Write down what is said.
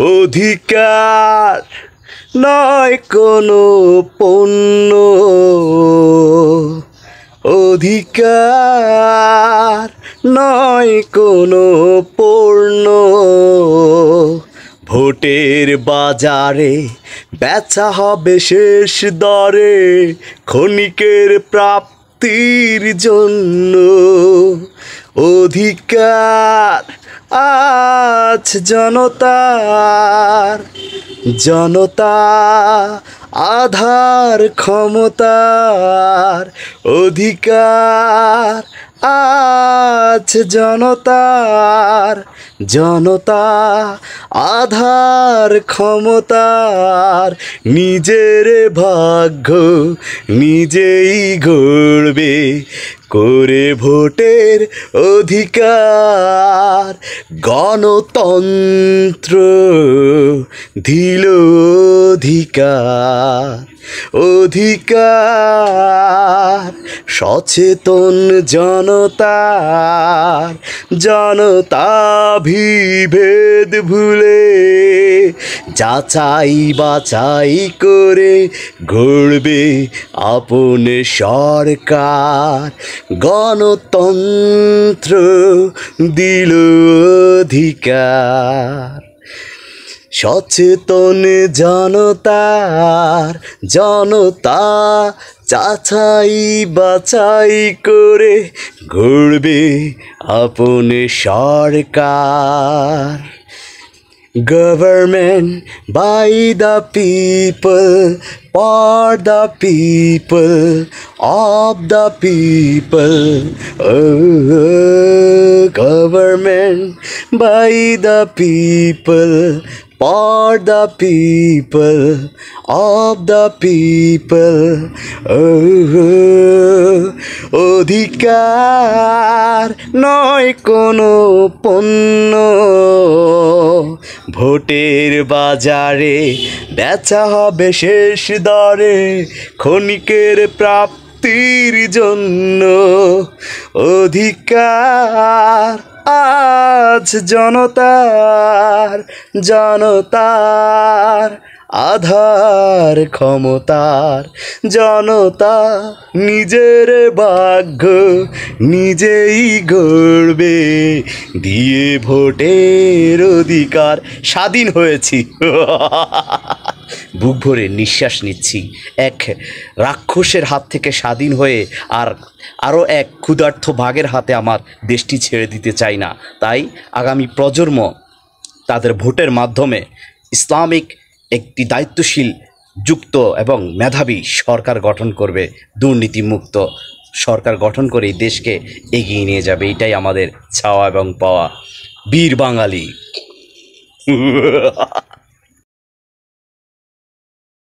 অধিকার নয় কোনো পণ্য, অধিকার নয় কোনো পণ্য। ভোটের বাজারে বেচা হবে শেষ দরে ক্ষণিকের প্রাপ্তির জন্য। অধিকার আজ জনতার, জনতা আধার ক্ষমতার। অধিকার আজ জনতার, জনতা আধার ক্ষমতার। নিজের ভাগ্য নিজেই গড়বে করে ভোটের অধিকার। গণতন্ত্র দিল অধিকার, অধিকার সচেতন জনতার। জনতা বিভেদ ভুলে যাচাই বাছাই করে গড়বে আপন সরকার। গণতন্ত্র দিল অধিকার, সচেতন জনতার। জনতা যাচাই বাছাই করে গড়বে আপন সরকার। Government by the people, for the people, of the people. Oh, government by the people, for the people, of the people. Oh, অধিকার নয় কোনো পণ্য, ভোটের বাজারে বেচা হবে শেষ দরে ক্ষণিকের প্রাপ্তির জন্য। অধিকার আজ জনতার, জনতার আধার ক্ষমতার। জনতা নিজের ভাগ্য নিজেই গড়বে দিয়ে ভোটের অধিকার। স্বাধীন হয়েছি, বুক ভরে নিঃশ্বাস নিচ্ছি। এক রাক্ষসের হাত থেকে স্বাধীন হয়ে আরও এক ক্ষুধার্ত বাঘের হাতে আমার দেশটি ছেড়ে দিতে চাই না। তাই আগামী প্রজন্ম তাদের ভোটের মাধ্যমে ইসলামিক একটি দায়িত্বশীল যুক্ত এবং মেধাবী সরকার গঠন করবে, দুর্নীতিমুক্ত সরকার গঠন করে এই দেশকে এগিয়ে নিয়ে যাবে। এটাই আমাদের চাওয়া এবং পাওয়া। বীর বাঙালি।